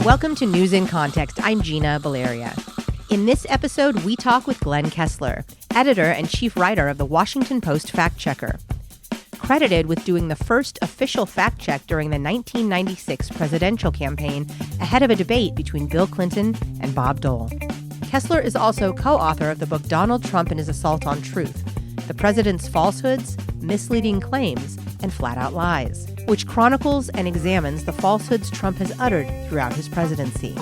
Welcome to News in Context. I'm Gina Valeria. In this episode, we talk with Glenn Kessler, editor and chief writer of the Washington Post Fact Checker. Credited with doing the first official fact check during the 1996 presidential campaign ahead of a debate between Bill Clinton and Bob Dole. Kessler is also co-author of the book Donald Trump and His Assault on Truth, The President's Falsehoods, Misleading Claims, and Flat-Out Lies, which chronicles and examines the falsehoods Trump has uttered throughout his presidency.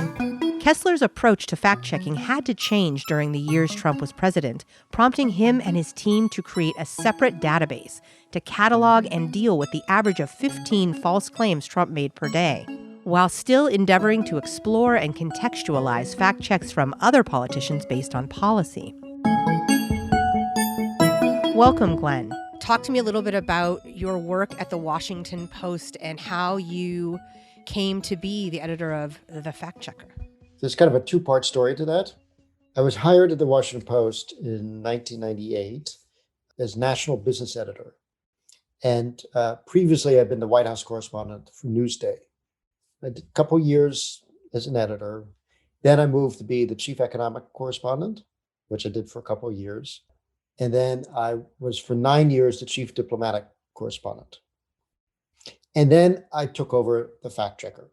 Kessler's approach to fact-checking had to change during the years Trump was president, prompting him and his team to create a separate database to catalog and deal with the average of 15 false claims Trump made per day, while still endeavoring to explore and contextualize fact checks from other politicians based on policy. Welcome, Glenn. Talk to me a little bit about your work at the Washington Post and how you came to be the editor of the Fact Checker. There's kind of a two-part story to that. I was hired at the Washington Post in 1998 as national business editor. And previously, I'd been the White House correspondent for Newsday. I did a couple years as an editor. Then I moved to be the chief economic correspondent, which I did for a couple of years. And then I was for 9 years the chief diplomatic correspondent. And then I took over the Fact Checker.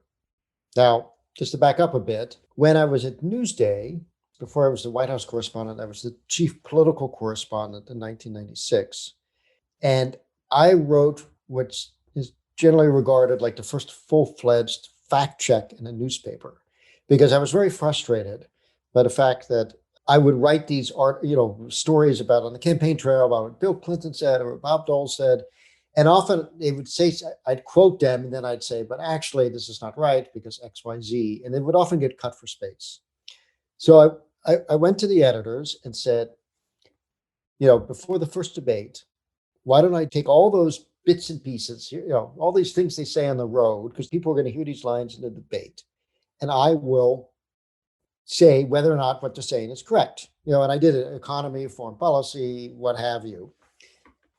Now, just to back up a bit, when I was at Newsday, before I was the White House correspondent, I was the chief political correspondent in 1996. And I wrote what is generally regarded like the first full-fledged fact check in a newspaper, because I was very frustrated by the fact that I would write these stories about on the campaign trail about what Bill Clinton said or what Bob Dole said. And often they would say, I'd quote them, and then I'd say, but actually this is not right because X, Y, Z. And they would often get cut for space. So I went to the editors and said, before the first debate, why don't I take all those bits and pieces, all these things they say on the road, because people are going to hear these lines in the debate, and I will say whether or not what they're saying is correct. And I did it, economy, foreign policy, what have you.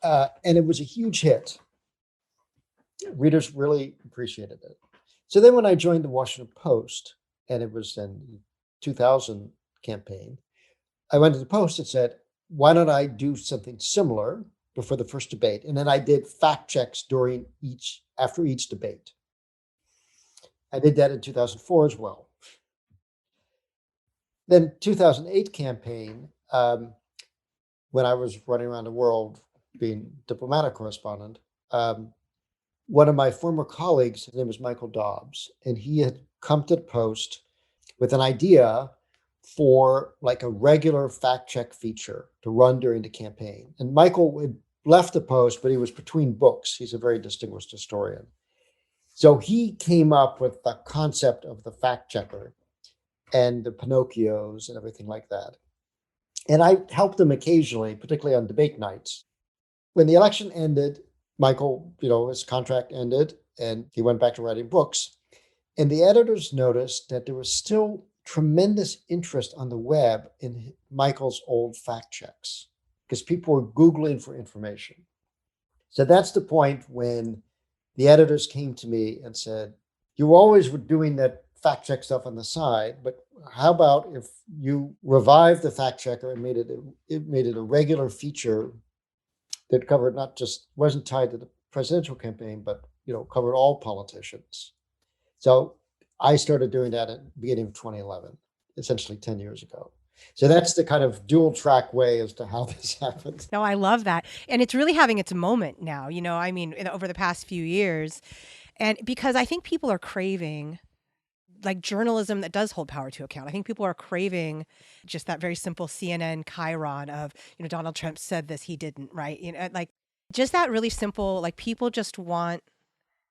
And it was a huge hit. Readers really appreciated it. So then when I joined the Washington Post, and it was in the 2000 campaign, I went to the Post and said, why don't I do something similar before the first debate? And then I did fact checks after each debate. I did that in 2004 as well. Then 2008 campaign, when I was running around the world being diplomatic correspondent, one of my former colleagues, his name was Michael Dobbs, and he had come to the Post with an idea for like a regular fact check feature to run during the campaign. And Michael had left the Post, but he was between books. He's a very distinguished historian. So he came up with the concept of the fact checker and the Pinocchios and everything like that. And I helped him occasionally, particularly on debate nights. When the election ended, Michael, his contract ended and he went back to writing books. And the editors noticed that there was still tremendous interest on the web in Michael's old fact checks because people were Googling for information. So that's the point when the editors came to me and said, you always were doing that fact check stuff on the side, but how about if you revived the fact checker and made it a regular feature that covered wasn't tied to the presidential campaign, but covered all politicians. So I started doing that at the beginning of 2011, essentially 10 years ago. So that's the kind of dual track way as to how this happened. No, I love that. And it's really having its moment now, over the past few years. And because I think people are craving like journalism that does hold power to account. I think people are craving just that very simple CNN chyron of, Donald Trump said this, he didn't, right? Like just that really simple, like people just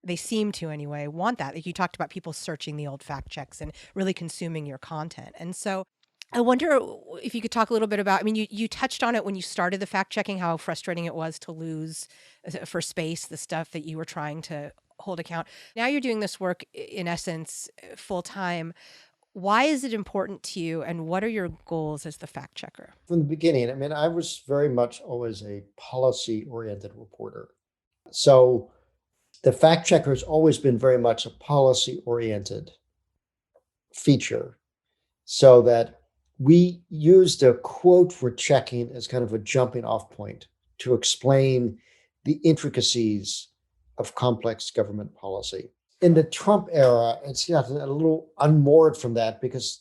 they seem to anyway, want that. Like you talked about people searching the old fact checks and really consuming your content. And so I wonder if you could talk a little bit about, you touched on it when you started the fact checking, how frustrating it was to lose for space, the stuff that you were trying to hold account. Now you're doing this work in essence full time. Why is it important to you and what are your goals as the fact checker? From the beginning, I was very much always a policy oriented reporter. So the fact checker has always been very much a policy oriented feature so that we used a quote we're checking as kind of a jumping off point to explain the intricacies of complex government policy. In the Trump era, it's a little unmoored from that because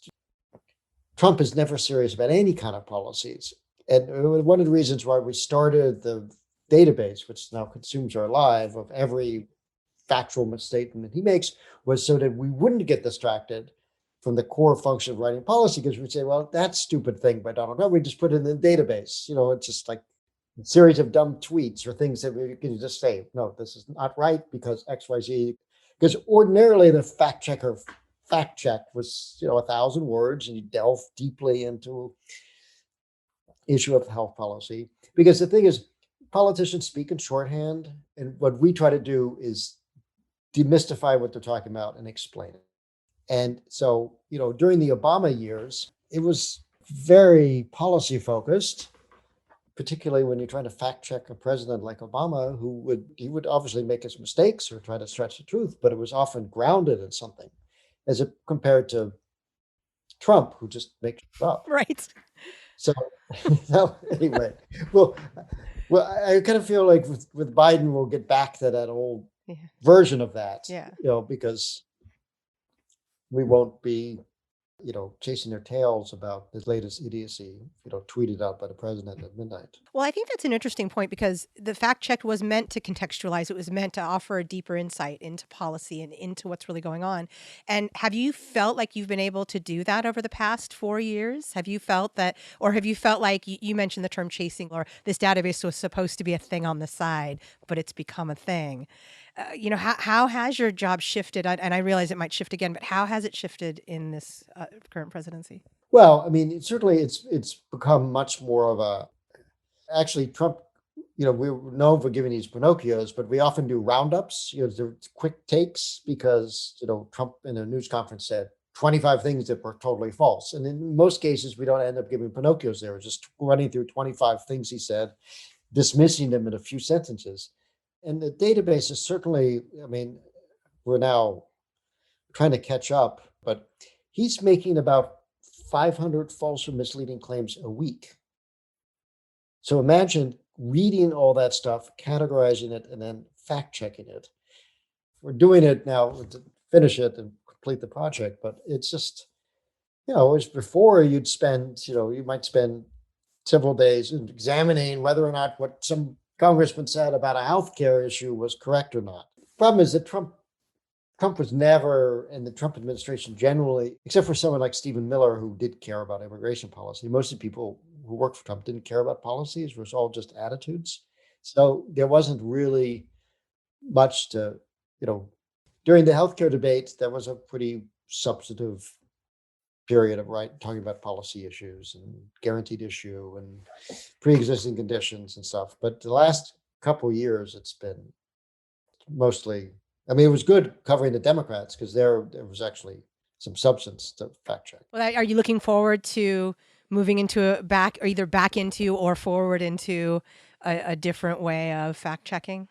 Trump is never serious about any kind of policies. And one of the reasons why we started the database, which now consumes our life, of every factual statement he makes, was so that we wouldn't get distracted from the core function of writing policy, because we'd say, well, that stupid thing by Donald Trump, we just put it in the database. It's just like a series of dumb tweets or things that we can just say, no, this is not right because XYZ. Because ordinarily the fact check was 1,000 words, and you delve deeply into issue of health policy. Because the thing is, politicians speak in shorthand, and what we try to do is demystify what they're talking about and explain it. And so, during the Obama years, it was very policy focused, particularly when you're trying to fact check a president like Obama, he would obviously make his mistakes or try to stretch the truth, but it was often grounded in something, as compared to Trump, who just makes it up. Right. So, anyway, well, I kind of feel like with Biden, we'll get back to that old version of that, because we won't be, chasing their tails about the latest idiocy, tweeted out by the president at midnight. Well, I think that's an interesting point, because the fact check was meant to contextualize. It was meant to offer a deeper insight into policy and into what's really going on. And have you felt like you've been able to do that over the past 4 years? Have you felt that, or have you felt like you mentioned the term chasing, or this database was supposed to be a thing on the side, but it's become a thing? How has your job shifted? And I realize it might shift again, but how has it shifted in this current presidency? Well, I mean, certainly it's become much more of a, actually Trump, we're known for giving these Pinocchios, but we often do roundups, the quick takes, because, Trump in a news conference said 25 things that were totally false. And in most cases, we don't end up giving Pinocchios there. We're just running through 25 things he said, dismissing them in a few sentences. And the database is certainly, we're now trying to catch up, but he's making about 500 false or misleading claims a week. So imagine reading all that stuff, categorizing it, and then fact checking it. We're doing it now to finish it and complete the project, but it's just, as before you might spend several days examining whether or not what some congressman said about a healthcare issue was correct or not. Problem is that Trump was never, and the Trump administration generally, except for someone like Stephen Miller, who did care about immigration policy. Most of the people who worked for Trump didn't care about policies. It was all just attitudes. So there wasn't really much to, during the healthcare debate, that was a pretty substantive period of talking about policy issues and guaranteed issue and pre-existing conditions and stuff. But the last couple of years, it's been mostly, it was good covering the Democrats because there was actually some substance to fact check. Well, are you looking forward to moving into either back into or forward into a different way of fact checking?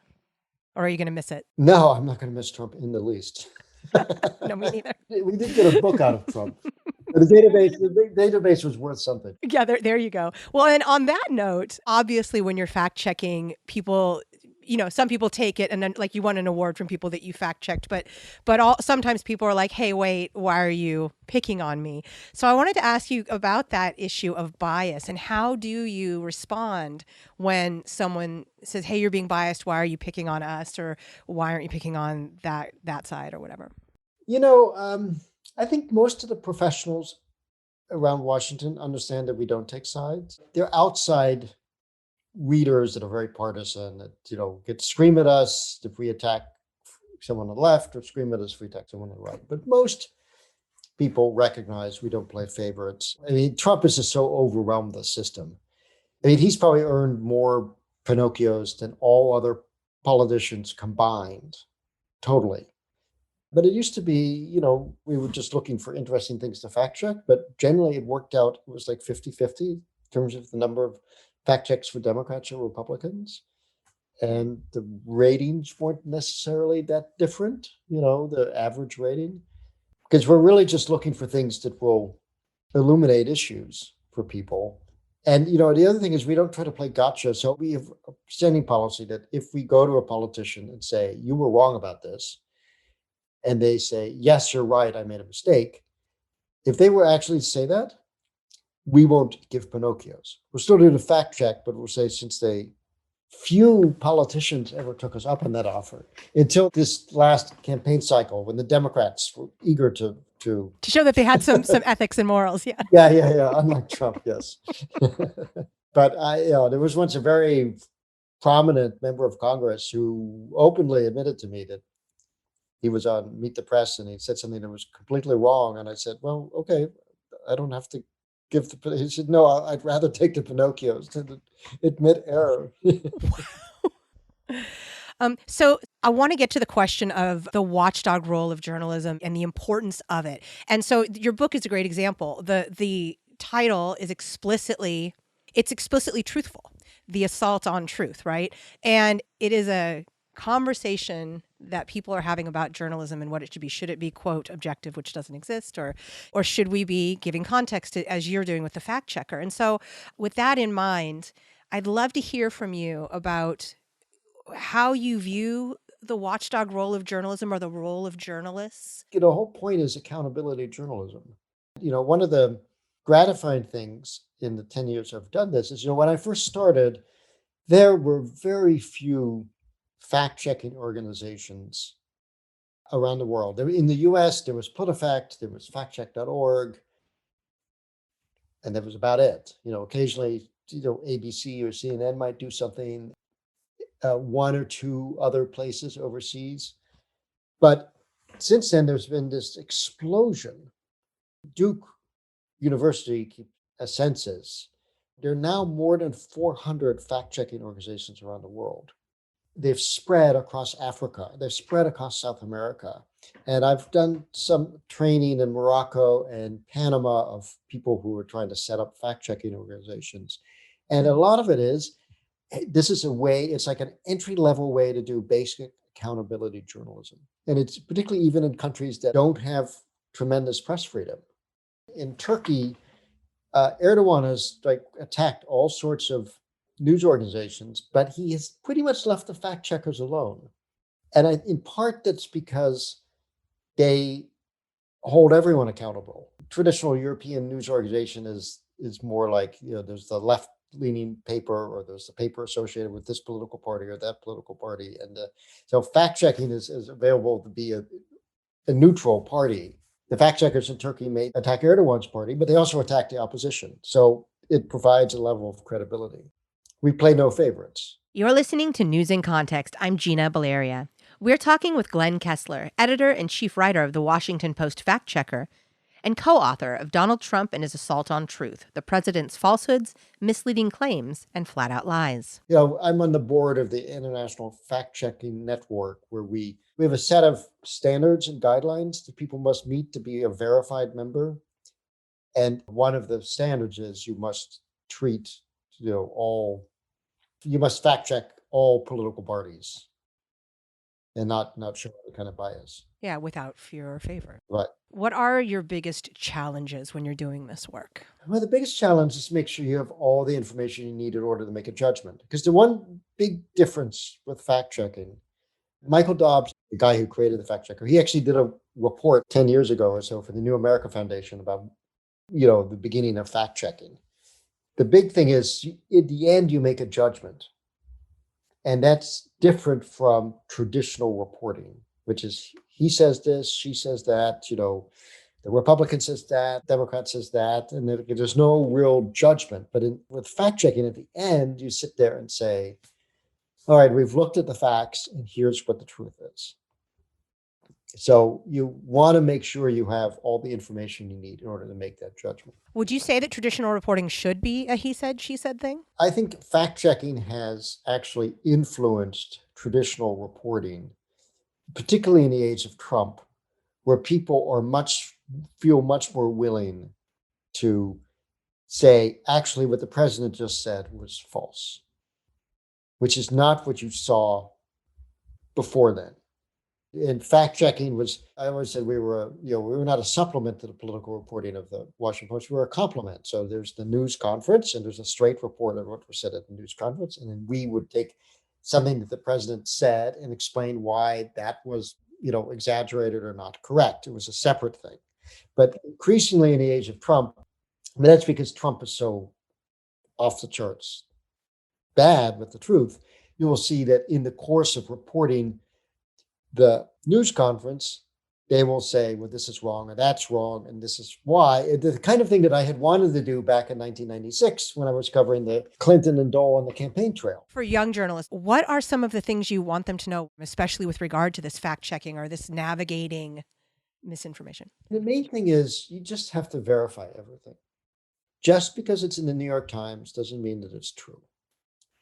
Or are you going to miss it? No, I'm not going to miss Trump in the least. No, me neither. We did get a book out of Trump. The database was worth something. Yeah, there you go. Well, and on that note, obviously when you're fact checking, people, some people take it and then like you won an award from people that you fact checked, but sometimes people are like, hey, wait, why are you picking on me? So I wanted to ask you about that issue of bias, and how do you respond when someone says, hey, you're being biased, why are you picking on us, or why aren't you picking on that side or whatever? I think most of the professionals around Washington understand that we don't take sides. They're outside readers that are very partisan, that, scream at us if we attack someone on the left, or scream at us if we attack someone on the right. But most people recognize we don't play favorites. Trump has just so overwhelmed the system. He's probably earned more Pinocchios than all other politicians combined, totally. But it used to be, we were just looking for interesting things to fact check, but generally it worked out. It was like 50-50 in terms of the number of fact checks for Democrats or Republicans. And the ratings weren't necessarily that different, the average rating. because we're really just looking for things that will illuminate issues for people. And, the other thing is we don't try to play gotcha. So we have a standing policy that if we go to a politician and say, you were wrong about this, and they say, yes, you're right, I made a mistake. If they were actually to say that, we won't give Pinocchios. We'll still do the fact check, but we'll say, since few politicians ever took us up on that offer until this last campaign cycle when the Democrats were eager to show that they had some ethics and morals. Yeah. Yeah. Unlike Trump, yes. But there was once a very prominent member of Congress who openly admitted to me that he was on Meet the Press and he said something that was completely wrong. And I said, well, okay, I don't have to give the. He said, no, I'd rather take the Pinocchios than admit error. So I want to get to the question of the watchdog role of journalism and the importance of it. And so your book is a great example. The title is explicitly truthful. The assault on truth, right? And it is a conversation that people are having about journalism and what it should be. Should it be, quote, objective, which doesn't exist, or should we be giving context to, as you're doing with the fact checker? And so with that in mind, I'd love to hear from you about how you view the watchdog role of journalism or the role of journalists. The whole point is accountability journalism. One of the gratifying things in the 10 years I've done this is, when I first started, there were very few fact-checking organizations around the world. In the US, there was PolitiFact, there was factcheck.org, and that was about it. Occasionally, ABC or CNN might do something, one or two other places overseas. But since then, there's been this explosion. Duke University keeps a census. There are now more than 400 fact-checking organizations around the world. They've spread across Africa. They've spread across South America. And I've done some training in Morocco and Panama of people who are trying to set up fact-checking organizations. And a lot of it is, this is a way, it's like an entry-level way to do basic accountability journalism. And it's particularly even in countries that don't have tremendous press freedom. In Turkey, Erdogan has attacked all sorts of news organizations, but he has pretty much left the fact checkers alone. And in part, that's because they hold everyone accountable. Traditional European news organization is more like, there's the left-leaning paper, or there's the paper associated with this political party or that political party. And so fact checking is available to be a neutral party. The fact checkers in Turkey may attack Erdogan's party, but they also attack the opposition. So it provides a level of credibility. We play no favorites. You're listening to News in Context. I'm Gina Valeria. We're talking with Glenn Kessler, editor and chief writer of the Washington Post Fact Checker, and co-author of Donald Trump and His Assault on Truth, The President's Falsehoods, Misleading Claims, and Flat-Out Lies. I'm on the board of the International Fact-Checking Network, where we have a set of standards and guidelines that people must meet to be a verified member. And one of the standards is you must treat, you must fact check all political parties and not show any kind of bias. Yeah, without fear or favor. Right. What are your biggest challenges when you're doing this work? Well, the biggest challenge is to make sure you have all the information you need in order to make a judgment. Because the one big difference with fact checking, Michael Dobbs, the guy who created the fact checker, he actually did a report 10 years ago or so for the New America Foundation about, the beginning of fact checking. The big thing is, at the end, you make a judgment. And that's different from traditional reporting, which is he says this, she says that, the Republican says that, Democrat says that, and there's no real judgment. But with fact checking, at the end, you sit there and say, all right, we've looked at the facts, and here's what the truth is. So you want to make sure you have all the information you need in order to make that judgment. Would you say that traditional reporting should be a he said, she said thing? I think fact-checking has actually influenced traditional reporting, particularly in the age of Trump, where people feel much more willing to say, actually, what the president just said was false, which is not what you saw before then. And fact checking was, I always said we were, we were not a supplement to the political reporting of the Washington Post. We were a complement. So there's the news conference and there's a straight report of what was said at the news conference. And then we would take something that the president said and explain why that was, exaggerated or not correct. It was a separate thing. But increasingly in the age of Trump, that's because Trump is so off the charts bad with the truth. You will see that in the course of reporting the news conference, they will say, well, this is wrong, or that's wrong, and this is why. The kind of thing that I had wanted to do back in 1996 when I was covering the Clinton and Dole on the campaign trail. For young journalists, what are some of the things you want them to know, especially with regard to this fact-checking or this navigating misinformation? The main thing is you just have to verify everything. Just because it's in the New York Times doesn't mean that it's true.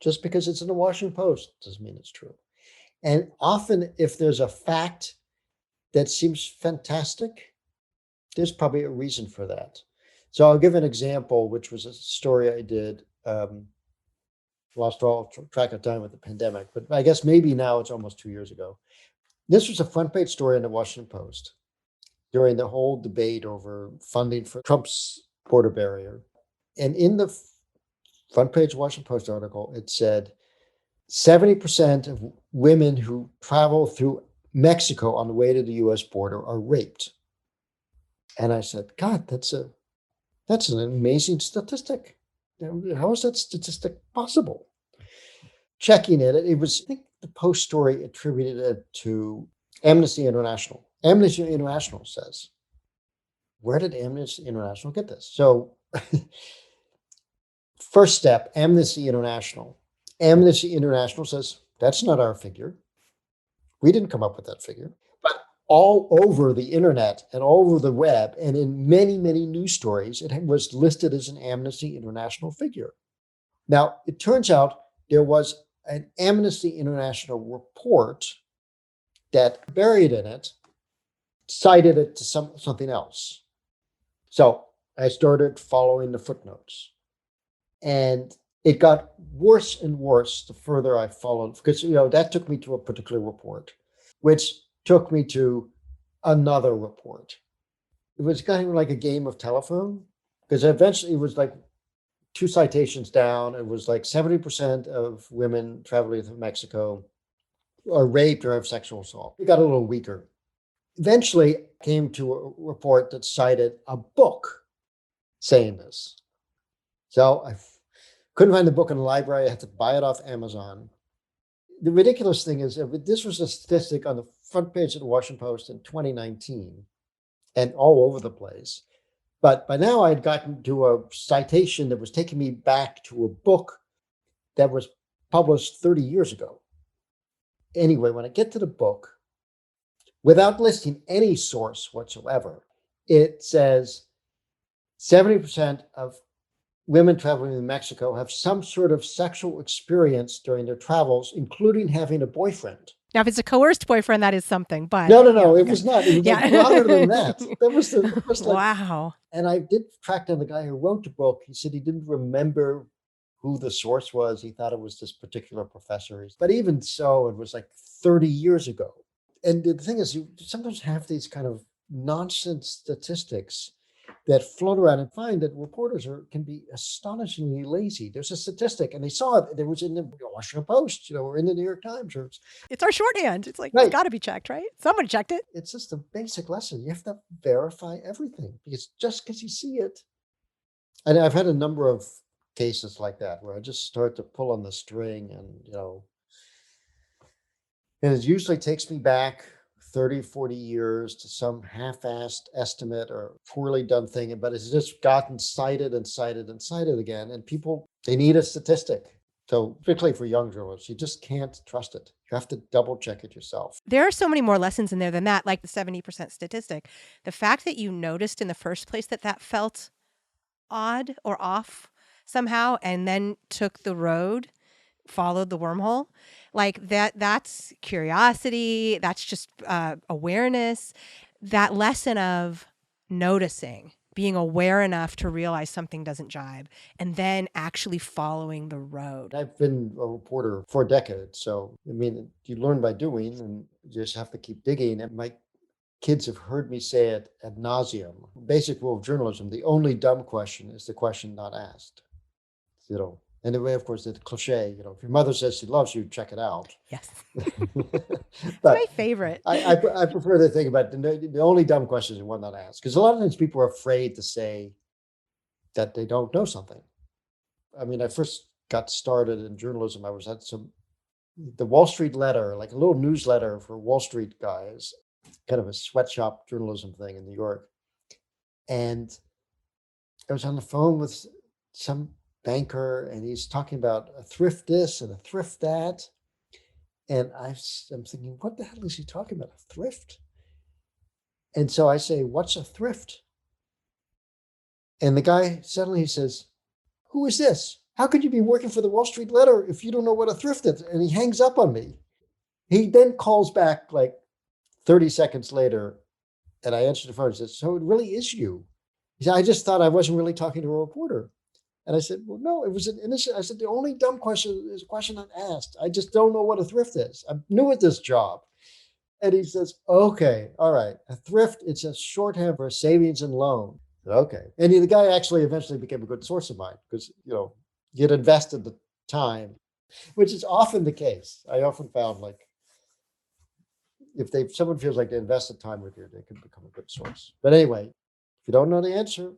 Just because it's in the Washington Post doesn't mean it's true. And often, if there's a fact that seems fantastic, there's probably a reason for that. So I'll give an example, which was a story I did, lost all track of time with the pandemic, but I guess maybe now it's almost 2 years ago. This was a front page story in the Washington Post during the whole debate over funding for Trump's border barrier. And in the front page Washington Post article, it said 70% of women who travel through Mexico on the way to the US border are raped. And I said, God, that's an amazing statistic. How is that statistic possible? Checking it was, I think the Post story attributed it to Amnesty International. Amnesty International says, where did Amnesty International get this? So first step, Amnesty International. Amnesty International says, that's not our figure. We didn't come up with that figure. But all over the internet and all over the web and in many, many news stories, it was listed as an Amnesty International figure. Now, it turns out there was an Amnesty International report that buried in it, cited it to something else. So I started following the footnotes. And it got worse and worse the further I followed, because that took me to a particular report, which took me to another report. It was kind of like a game of telephone, because eventually it was like 2 citations down. It was like 70% of women traveling through Mexico are raped or have sexual assault. It got a little weaker. Eventually, it came to a report that cited a book saying this. So I couldn't find the book in the library. I had to buy it off Amazon. The ridiculous thing is, this was a statistic on the front page of the Washington Post in 2019 and all over the place. But by now I'd gotten to a citation that was taking me back to a book that was published 30 years ago. Anyway, when I get to the book, without listing any source whatsoever, it says 70% of women traveling to Mexico have some sort of sexual experience during their travels, including having a boyfriend. Now, if it's a coerced boyfriend, that is something, but... No, it was not. It was like broader than that. That was like, wow. And I did track down the guy who wrote the book. He said he didn't remember who the source was. He thought it was this particular professor. But even so, it was like 30 years ago. And the thing is, you sometimes have these kind of nonsense statistics that float around and find that reporters can be astonishingly lazy. There's a statistic, and they saw it. There was in the Washington Post, or in the New York Times. It's our shorthand. It's like, right. It's got to be checked, right? Someone checked it. It's just a basic lesson. You have to verify everything, because just because you see it. And I've had a number of cases like that where I just start to pull on the string and it usually takes me back 30, 40 years to some half-assed estimate or poorly done thing, but it's just gotten cited and cited and cited again. And people, they need a statistic. So particularly for young journalists, you just can't trust it. You have to double check it yourself. There are so many more lessons in there than that, like the 70% statistic. The fact that you noticed in the first place that felt odd or off somehow, and then took the road, followed the wormhole, like that's curiosity. That's just awareness. That lesson of noticing being aware enough to realize something doesn't jibe, and then actually following the road. I've been a reporter for decades. So, I mean, you learn by doing and you just have to keep digging. And my kids have heard me say it ad nauseum. Basic rule of journalism: the only dumb question is the question not asked. And the way, of course, the cliche, if your mother says she loves you, check it out. Yes. It's my But favorite. I prefer to think about the only dumb question is the one not asked. Because a lot of times people are afraid to say that they don't know something. I mean, I first got started in journalism. I was at the Wall Street Letter, like a little newsletter for Wall Street guys, kind of a sweatshop journalism thing in New York. And I was on the phone with some banker, and he's talking about a thrift this and a thrift that. And I'm thinking, what the hell is he talking about? A thrift? And so I say, what's a thrift? And the guy suddenly says, who is this? How could you be working for the Wall Street Letter if you don't know what a thrift is? And he hangs up on me. He then calls back like 30 seconds later, and I answered the phone and said, so it really is you? He said, I just thought I wasn't really talking to a reporter. And I said, well, no, it was an innocent. I said, the only dumb question is a question unasked. I just don't know what a thrift is. I'm new at this job. And he says, okay, all right. A thrift, it's a shorthand for savings and loan. Okay. And the guy actually eventually became a good source of mine because, you'd invested the time, which is often the case. I often found like if someone feels like they invested time with you, they can become a good source. But anyway, if you don't know the answer,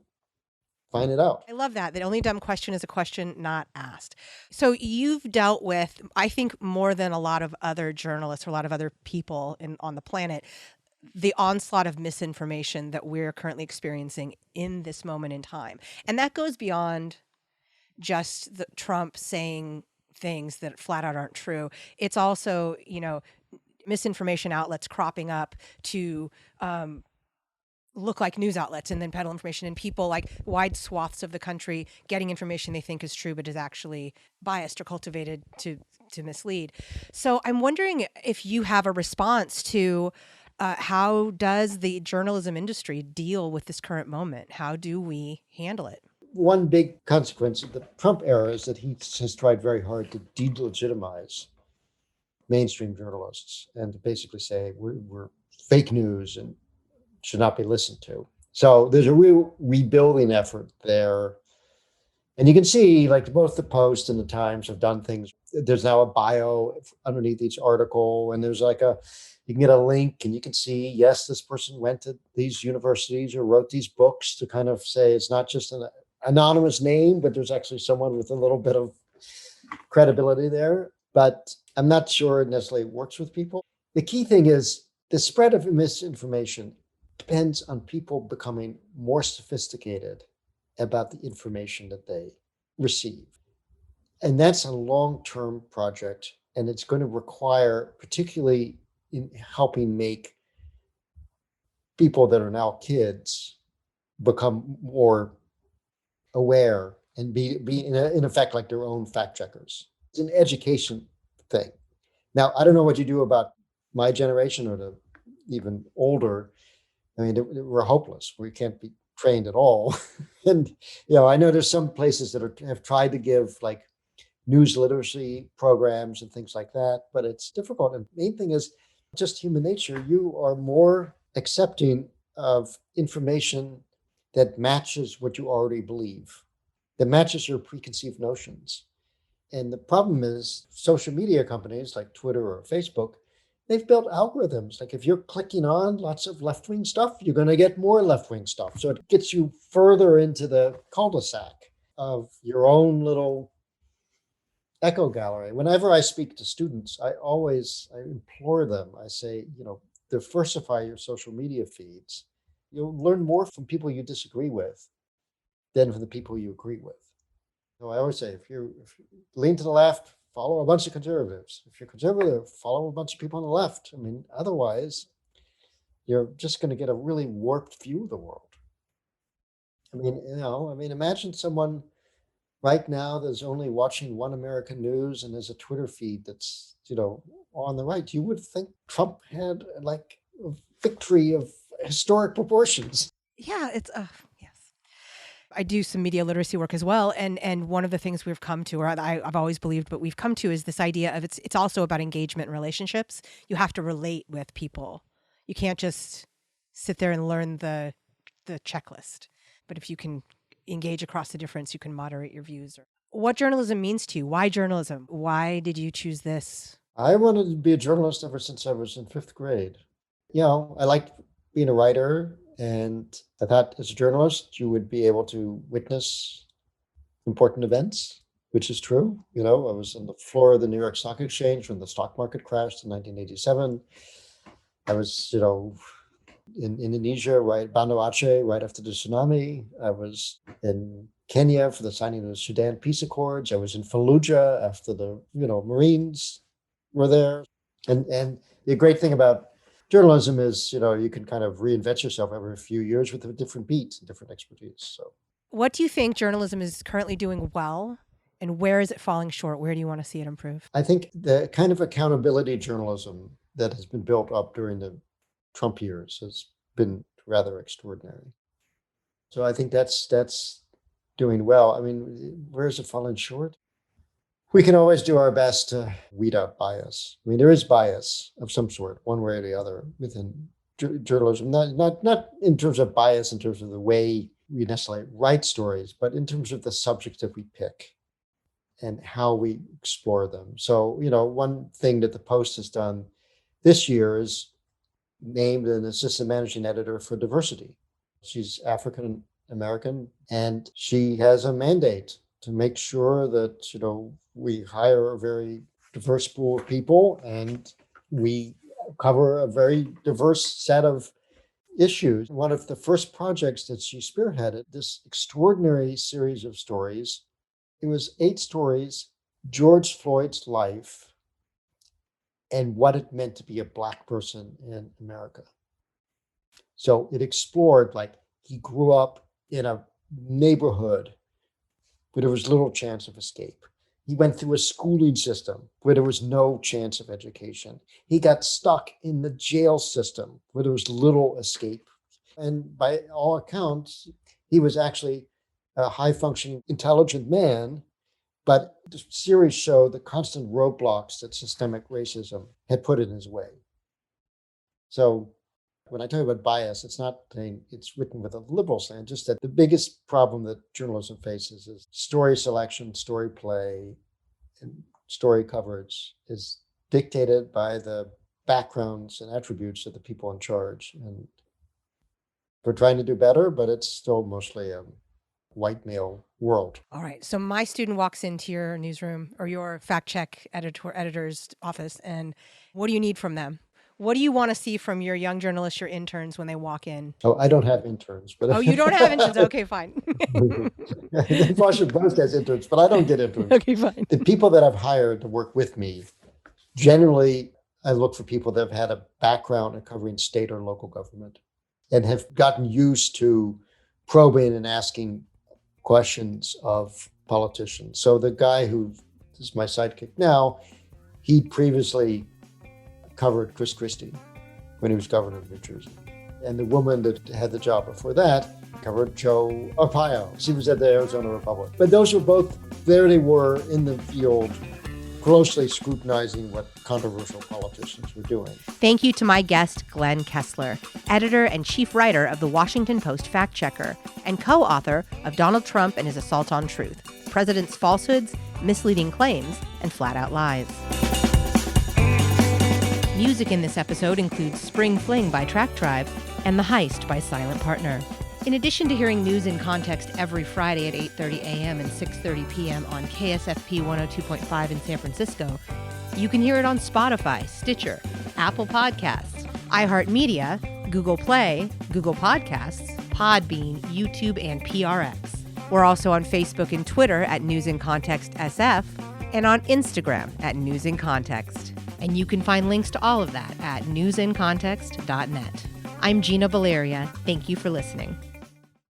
find it out. I love that. The only dumb question is a question not asked. So you've dealt with, I think, more than a lot of other journalists or a lot of other people on the planet, the onslaught of misinformation that we're currently experiencing in this moment in time. And that goes beyond just Trump saying things that flat out aren't true. It's also, misinformation outlets cropping up to look like news outlets and then peddle information, and people like wide swaths of the country getting information they think is true but is actually biased or cultivated to mislead. So I'm wondering if you have a response to how does the journalism industry deal with this current moment? How do we handle it? One big consequence of the Trump era is that he has tried very hard to delegitimize mainstream journalists and to basically say we're fake news and should not be listened to. So there's a real rebuilding effort there. And you can see like both the Post and the Times have done things. There's now a bio underneath each article, and there's you can get a link and you can see, yes, this person went to these universities or wrote these books to kind of say it's not just an anonymous name, but there's actually someone with a little bit of credibility there. But I'm not sure it necessarily works with people. The key thing is the spread of misinformation depends on people becoming more sophisticated about the information that they receive. And that's a long-term project. And it's going to require, particularly in helping make people that are now kids become more aware and be in effect like their own fact checkers. It's an education thing. Now, I don't know what you do about my generation or the even older. I mean, we're hopeless. We can't be trained at all. And, I know there's some places that have tried to give like news literacy programs and things like that, but it's difficult. And the main thing is just human nature. You are more accepting of information that matches what you already believe, that matches your preconceived notions. And the problem is social media companies like Twitter or Facebook, they've built algorithms. Like if you're clicking on lots of left-wing stuff, you're going to get more left-wing stuff. So it gets you further into the cul-de-sac of your own little echo gallery. Whenever I speak to students, I implore them. I say, diversify your social media feeds. You'll learn more from people you disagree with than from the people you agree with. So I always say, if you lean to the left, follow a bunch of conservatives. If you're conservative, follow a bunch of people on the left. I mean, otherwise, you're just going to get a really warped view of the world. I mean, imagine someone right now that's only watching One American News and there's a Twitter feed that's, on the right. You would think Trump had like a victory of historic proportions. Yeah, it's yes. I do some media literacy work as well. And one of the things we've come to, or I've always believed, but we've come to, is this idea of it's also about engagement and relationships. You have to relate with people. You can't just sit there and learn the checklist. But if you can engage across the difference, you can moderate your views. What journalism means to you? Why journalism? Why did you choose this? I wanted to be a journalist ever since I was in fifth grade. I liked being a writer, and I thought as a journalist, you would be able to witness important events, which is true. I was on the floor of the New York Stock Exchange when the stock market crashed in 1987. I was, in Indonesia, Banda Aceh, right after the tsunami. I was in Kenya for the signing of the Sudan peace accords. I was in Fallujah after the, Marines were there. And the great thing about journalism is, you can kind of reinvent yourself every few years with a different beat and different expertise. So, what do you think journalism is currently doing well, and where is it falling short? Where do you want to see it improve? I think the kind of accountability journalism that has been built up during the Trump years has been rather extraordinary. So I think that's doing well. I mean, where is it falling short? We can always do our best to weed out bias. I mean, there is bias of some sort, one way or the other, within journalism. Not in terms of bias, in terms of the way we necessarily write stories, but in terms of the subjects that we pick and how we explore them. So, one thing that the Post has done this year is named an assistant managing editor for diversity. She's African American, and she has a mandate to make sure that, we hire a very diverse pool of people and we cover a very diverse set of issues. One of the first projects that she spearheaded, this extraordinary series of stories, it was 8 stories, George Floyd's life and what it meant to be a Black person in America. So it explored, he grew up in a neighborhood where there was little chance of escape. He went through a schooling system where there was no chance of education. He got stuck in the jail system where there was little escape. And by all accounts, he was actually a high-functioning, intelligent man, but the series showed the constant roadblocks that systemic racism had put in his way. So when I talk about bias, it's not saying it's written with a liberal slant, just that the biggest problem that journalism faces is story selection, story play, and story coverage is dictated by the backgrounds and attributes of the people in charge. And we're trying to do better, but it's still mostly a white male world. All right. So my student walks into your newsroom or your fact check editor's office, and what do you need from them? What do you want to see from your young journalists, your interns, when they walk in? Oh, I don't have interns. But you don't have interns? Okay, fine. The Washington Post has interns, but I don't get interns. Okay, fine. The people that I've hired to work with me, generally, I look for people that have had a background in covering state or local government and have gotten used to probing and asking questions of politicians. So the guy who is my sidekick now, he previously covered Chris Christie when he was governor of New Jersey. And the woman that had the job before that covered Joe Arpaio. She was at the Arizona Republic. But those were both, there they were in the field, closely scrutinizing what controversial politicians were doing. Thank you to my guest, Glenn Kessler, editor and chief writer of the Washington Post Fact Checker and co-author of Donald Trump and His Assault on Truth, President's Falsehoods, Misleading Claims, and Flat Out Lies. Music in this episode includes Spring Fling by Track Tribe and The Heist by Silent Partner. In addition to hearing News in Context every Friday at 8:30 a.m. and 6:30 p.m. on KSFP 102.5 in San Francisco, you can hear it on Spotify, Stitcher, Apple Podcasts, iHeartMedia, Google Play, Google Podcasts, Podbean, YouTube, and PRX. We're also on Facebook and Twitter at News in Context SF and on Instagram at News in Context. And you can find links to all of that at newsincontext.net. I'm Gina Valeria. Thank you for listening.